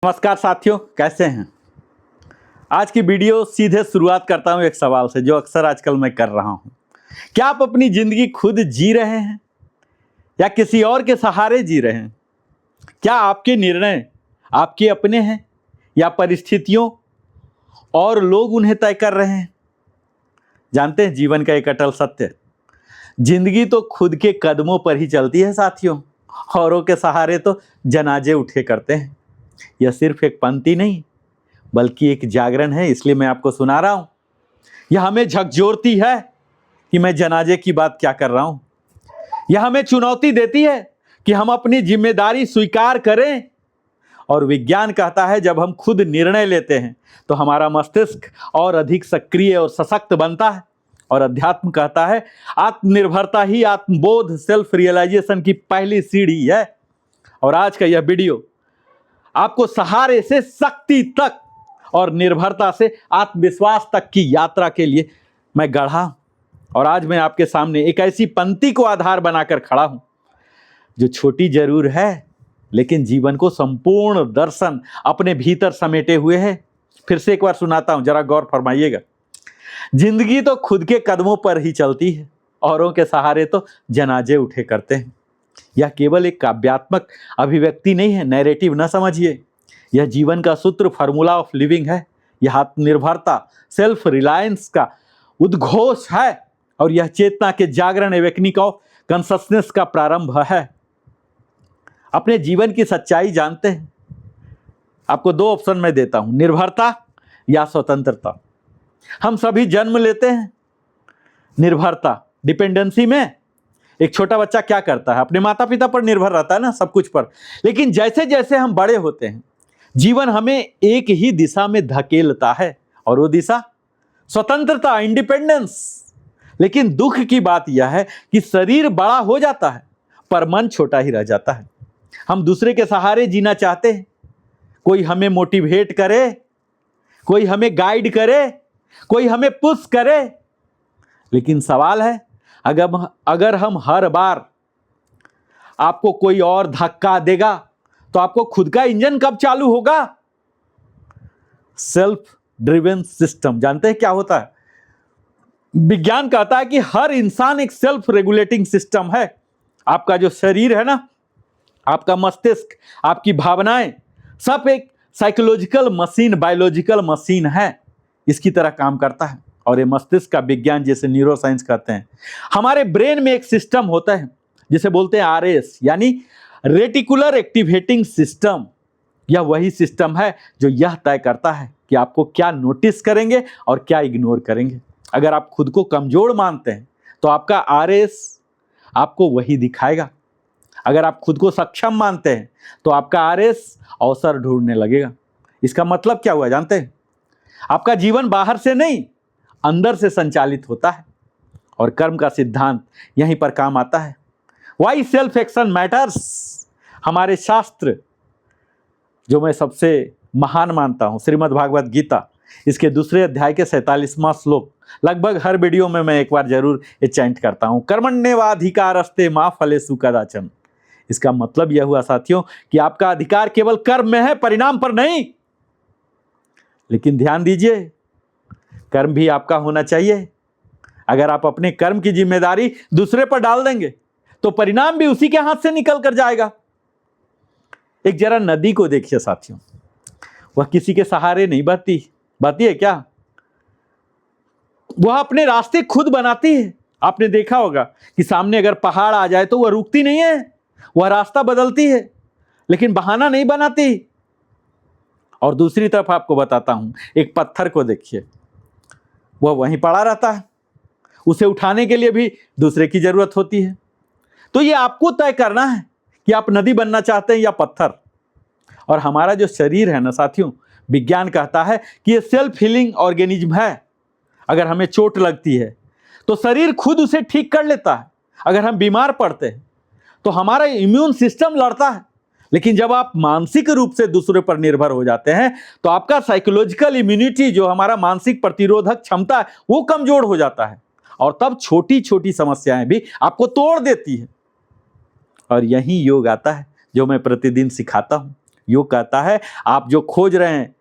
नमस्कार साथियों, कैसे हैं। आज की वीडियो सीधे शुरुआत करता हूं एक सवाल से जो अक्सर आजकल मैं कर रहा हूं। क्या आप अपनी जिंदगी खुद जी रहे हैं या किसी और के सहारे जी रहे हैं? क्या आपके निर्णय आपके अपने हैं या परिस्थितियों और लोग उन्हें तय कर रहे हैं? जानते हैं जीवन का एक अटल सत्य, जिंदगी तो खुद के कदमों पर ही चलती है साथियों। औरों के सहारे तो जनाजे उठे करते हैं। यह सिर्फ एक पंक्ति नहीं बल्कि एक जागरण है, इसलिए मैं आपको सुना रहा हूं। यह हमें झकझोरती है कि मैं जनाजे की बात क्या कर रहा हूं। यह हमें चुनौती देती है कि हम अपनी जिम्मेदारी स्वीकार करें। और विज्ञान कहता है जब हम खुद निर्णय लेते हैं तो हमारा मस्तिष्क और अधिक सक्रिय और सशक्त बनता है। और अध्यात्म कहता है आत्मनिर्भरता ही आत्मबोध सेल्फ रियलाइजेशन की पहली सीढ़ी है। और आज का यह वीडियो आपको सहारे से शक्ति तक और निर्भरता से आत्मविश्वास तक की यात्रा के लिए मैं गढ़ा। और आज मैं आपके सामने एक ऐसी पंक्ति को आधार बनाकर खड़ा हूं जो छोटी जरूर है लेकिन जीवन को संपूर्ण दर्शन अपने भीतर समेटे हुए है। फिर से एक बार सुनाता हूं, जरा गौर फरमाइएगा। जिंदगी तो खुद के कदमों पर ही चलती है, औरों के सहारे तो जनाजे उठे करते हैं। यह केवल एक काव्यात्मक अभिव्यक्ति नहीं है, नैरेटिव न समझिए। यह जीवन का सूत्र, फार्मूला ऑफ लिविंग है। यह आत्मनिर्भरता, सेल्फ रिलायंस का उद्घोष है। और यह चेतना के जागरण, एवेकनिंग ऑफ कॉन्शसनेस का प्रारंभ है। अपने जीवन की सच्चाई जानते हैं? आपको दो ऑप्शन मैं देता हूं, निर्भरता या स्वतंत्रता। हम सभी जन्म लेते हैं निर्भरता, डिपेंडेंसी में। एक छोटा बच्चा क्या करता है, अपने माता पिता पर निर्भर रहता है ना, सब कुछ पर। लेकिन जैसे जैसे हम बड़े होते हैं जीवन हमें एक ही दिशा में धकेलता है, और वो दिशा स्वतंत्रता, इंडिपेंडेंस। लेकिन दुख की बात यह है कि शरीर बड़ा हो जाता है पर मन छोटा ही रह जाता है। हम दूसरे के सहारे जीना चाहते हैं, कोई हमें मोटिवेट करे, कोई हमें गाइड करे, कोई हमें पुश करे। लेकिन सवाल है, अगर हम हर बार आपको कोई और धक्का देगा तो आपको खुद का इंजन कब चालू होगा? सेल्फ ड्रिवन सिस्टम जानते हैं क्या होता है? विज्ञान कहता है कि हर इंसान एक सेल्फ रेगुलेटिंग सिस्टम है। आपका जो शरीर है ना, आपका मस्तिष्क, आपकी भावनाएं, सब एक साइकोलॉजिकल मशीन, बायोलॉजिकल मशीन है, इसकी तरह काम करता है। और ये मस्तिष्क का विज्ञान जिसे न्यूरो साइंस कहते हैं। हमारे ब्रेन में एक सिस्टम होता है जिसे बोलते हैं आरएस, यानी रेटिकुलर एक्टिवेटिंग सिस्टम। यह वही सिस्टम है जो यह तय करता है कि आपको क्या नोटिस करेंगे और क्या इग्नोर करेंगे। अगर आप खुद को कमजोर मानते हैं तो आपका आरएस आपको वही दिखाएगा। अगर आप खुद को सक्षम मानते हैं तो आपका आरएस अवसर ढूंढने लगेगा। इसका मतलब क्या हुआ जानते हैं? आपका जीवन बाहर से नहीं अंदर से संचालित होता है। और कर्म का सिद्धांत यहीं पर काम आता है। Why self action matters. हमारे शास्त्र, जो मैं सबसे महान मानता हूं, श्रीमद् भागवत गीता, इसके दूसरे अध्याय के 47वां श्लोक, लगभग हर वीडियो में मैं एक बार जरूर ये चैंट करता हूं, कर्मण्येवाधिकारस्ते मा फलेषु कदाचन। इसका मतलब यह हुआ साथियों कि आपका अधिकार केवल कर्म में है, परिणाम पर नहीं। लेकिन ध्यान दीजिए, कर्म भी आपका होना चाहिए। अगर आप अपने कर्म की जिम्मेदारी दूसरे पर डाल देंगे तो परिणाम भी उसी के हाथ से निकल कर जाएगा। एक जरा नदी को देखिए साथियों, वह किसी के सहारे नहीं बहती है क्या? वह अपने रास्ते खुद बनाती है। आपने देखा होगा कि सामने अगर पहाड़ आ जाए तो वह रुकती नहीं है, वह रास्ता बदलती है, लेकिन बहाना नहीं बनाती। और दूसरी तरफ आपको बताता हूं, एक पत्थर को देखिए, वह वहीं पड़ा रहता है, उसे उठाने के लिए भी दूसरे की जरूरत होती है। तो ये आपको तय करना है कि आप नदी बनना चाहते हैं या पत्थर। और हमारा जो शरीर है ना साथियों, विज्ञान कहता है कि ये सेल्फ हीलिंग ऑर्गेनिज्म है। अगर हमें चोट लगती है तो शरीर खुद उसे ठीक कर लेता है। अगर हम बीमार पड़ते हैं तो हमारा इम्यून सिस्टम लड़ता है। लेकिन जब आप मानसिक रूप से दूसरे पर निर्भर हो जाते हैं तो आपका साइकोलॉजिकल इम्यूनिटी, जो हमारा मानसिक प्रतिरोधक क्षमता है, वो कमजोर हो जाता है। और तब छोटी छोटी समस्याएं भी आपको तोड़ देती है। और यही योग आता है जो मैं प्रतिदिन सिखाता हूं। योग कहता है आप जो खोज रहे हैं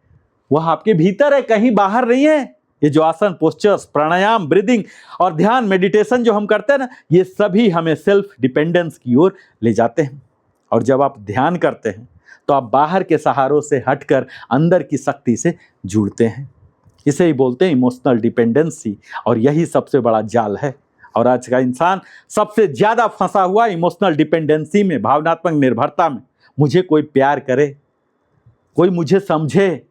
वह आपके भीतर है, कहीं बाहर नहीं है। ये जो आसन, पोस्चर्स, प्राणायाम, ब्रीदिंग और ध्यान, मेडिटेशन जो हम करते हैं ना, ये सभी हमें सेल्फ डिपेंडेंस की ओर ले जाते हैं। और जब आप ध्यान करते हैं तो आप बाहर के सहारों से हटकर अंदर की शक्ति से जुड़ते हैं। इसे ही बोलते हैं इमोशनल डिपेंडेंसी, और यही सबसे बड़ा जाल है। और आज का इंसान सबसे ज्यादा फंसा हुआ इमोशनल डिपेंडेंसी में, भावनात्मक निर्भरता में। मुझे कोई प्यार करे, कोई मुझे समझे,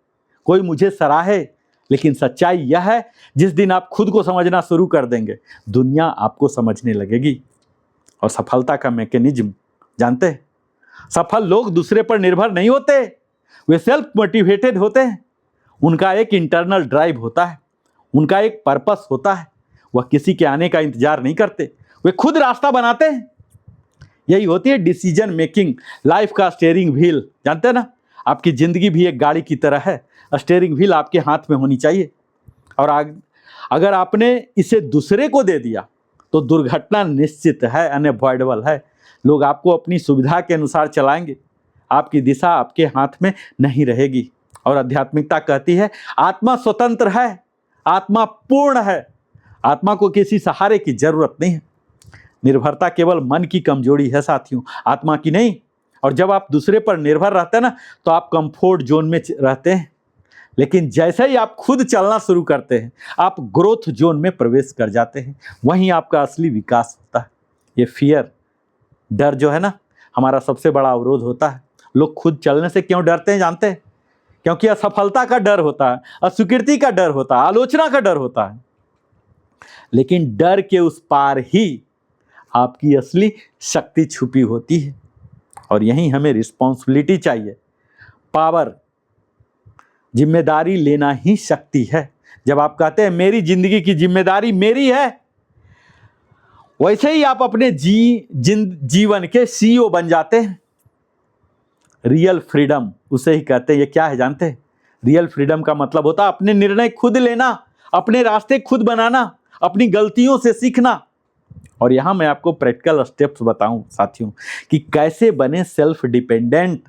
कोई मुझे सराहे। लेकिन सच्चाई यह है, जिस दिन आप खुद को समझना शुरू कर देंगे, दुनिया आपको समझने लगेगी। और सफलता का मैकेनिज्म जानते हैं? सफल लोग दूसरे पर निर्भर नहीं होते, वे सेल्फ मोटिवेटेड होते हैं। उनका एक इंटरनल ड्राइव होता है, उनका एक पर्पस होता है। वह किसी के आने का इंतजार नहीं करते, वे खुद रास्ता बनाते हैं। यही होती है डिसीजन मेकिंग, लाइफ का स्टीयरिंग व्हील। जानते हैं ना, आपकी जिंदगी भी एक गाड़ी की तरह है, स्टीयरिंग व्हील आपके हाथ में होनी चाहिए। और अगर आपने इसे दूसरे को दे दिया तो दुर्घटना निश्चित है, अनअवॉइडेबल है। लोग आपको अपनी सुविधा के अनुसार चलाएंगे, आपकी दिशा आपके हाथ में नहीं रहेगी। और आध्यात्मिकता कहती है आत्मा स्वतंत्र है, आत्मा पूर्ण है, आत्मा को किसी सहारे की जरूरत नहीं है। निर्भरता केवल मन की कमजोरी है साथियों, आत्मा की नहीं। और जब आप दूसरे पर निर्भर रहते हैं ना, तो आप कंफर्ट जोन में रहते हैं। लेकिन जैसे ही आप खुद चलना शुरू करते हैं, आप ग्रोथ जोन में प्रवेश कर जाते हैं। वहीं आपका असली विकास होता है। ये फियर, डर जो है ना, हमारा सबसे बड़ा अवरोध होता है। लोग खुद चलने से क्यों डरते हैं जानते हैं? क्योंकि असफलता का डर होता है, अस्वीकृति का डर होता है, आलोचना का डर होता है। लेकिन डर के उस पार ही आपकी असली शक्ति छुपी होती है। और यहीं हमें रिस्पॉन्सिबिलिटी चाहिए, पावर, जिम्मेदारी लेना ही शक्ति है। जब आप कहते हैं मेरी जिंदगी की जिम्मेदारी मेरी है, वैसे ही आप अपने जीवन के सीईओ बन जाते हैं। रियल फ्रीडम उसे ही कहते हैं। ये क्या है जानते हैं? रियल फ्रीडम का मतलब होता है अपने निर्णय खुद लेना, अपने रास्ते खुद बनाना, अपनी गलतियों से सीखना। और यहां मैं आपको प्रैक्टिकल स्टेप्स बताऊं साथियों कि कैसे बने सेल्फ डिपेंडेंट।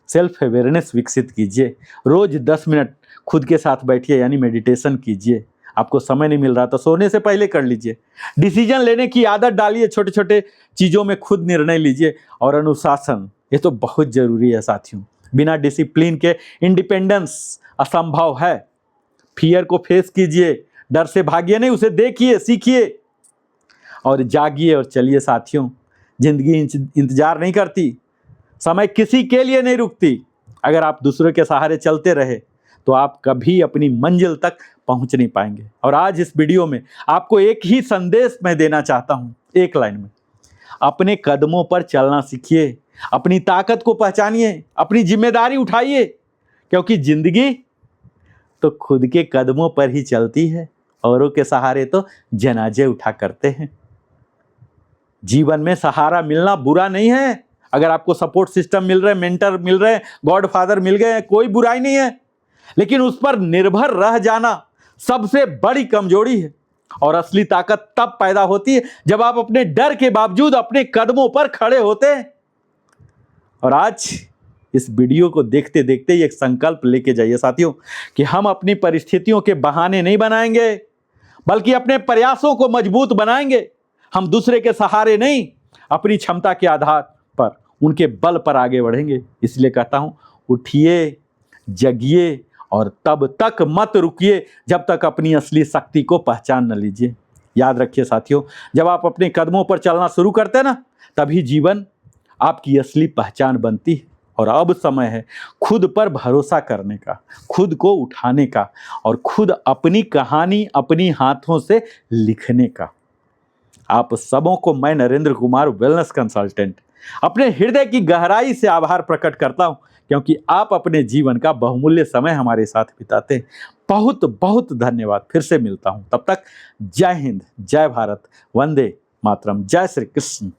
सेल्फ अवेयरनेस विकसित कीजिए। रोज 10 मिनट खुद के साथ बैठिए, यानी मेडिटेशन कीजिए। आपको समय नहीं मिल रहा तो सोने से पहले कर लीजिए। डिसीजन लेने की आदत डालिए, छोटे छोटे चीज़ों में खुद निर्णय लीजिए। और अनुशासन, ये तो बहुत जरूरी है साथियों। बिना डिसिप्लिन के इंडिपेंडेंस असंभव है। फियर को फेस कीजिए, डर से भागिए नहीं, उसे देखिए, सीखिए और जागिए और चलिए साथियों। जिंदगी इंतजार नहीं करती, समय किसी के लिए नहीं रुकती। अगर आप दूसरों के सहारे चलते रहे तो आप कभी अपनी मंजिल तक पहुंच नहीं पाएंगे। और आज इस वीडियो में आपको एक ही संदेश मैं देना चाहता हूं, एक लाइन में। अपने कदमों पर चलना सीखिए, अपनी ताकत को पहचानिए, अपनी जिम्मेदारी उठाइए। क्योंकि जिंदगी तो खुद के कदमों पर ही चलती है, औरों के सहारे तो जनाजे उठा करते हैं। जीवन में सहारा मिलना बुरा नहीं है। अगर आपको सपोर्ट सिस्टम मिल रहे, मेंटर मिल रहे, गॉड फादर मिल गए, कोई बुराई नहीं है। लेकिन उस पर निर्भर रह जाना सबसे बड़ी कमजोरी है। और असली ताकत तब पैदा होती है जब आप अपने डर के बावजूद अपने कदमों पर खड़े होते हैं। और आज इस वीडियो को देखते देखते एक संकल्प लेके जाइए साथियों कि हम अपनी परिस्थितियों के बहाने नहीं बनाएंगे, बल्कि अपने प्रयासों को मजबूत बनाएंगे। हम दूसरे के सहारे नहीं, अपनी क्षमता के आधार पर, उनके बल पर आगे बढ़ेंगे। इसलिए कहता हूं, उठिए, जगिए और तब तक मत रुकिए जब तक अपनी असली शक्ति को पहचान न लीजिए। याद रखिए साथियों, जब आप अपने कदमों पर चलना शुरू करते हैं ना, तभी जीवन आपकी असली पहचान बनती है। और अब समय है खुद पर भरोसा करने का, खुद को उठाने का और खुद अपनी कहानी अपनी हाथों से लिखने का। आप सबों को मैं नरेंद्र कुमार वेलनेस कंसल्टेंट अपने हृदय की गहराई से आभार प्रकट करता हूं, क्योंकि आप अपने जीवन का बहुमूल्य समय हमारे साथ बिताते हैं। बहुत बहुत धन्यवाद। फिर से मिलता हूं, तब तक जय हिंद, जय भारत, वंदे मातरम, जय श्री कृष्ण।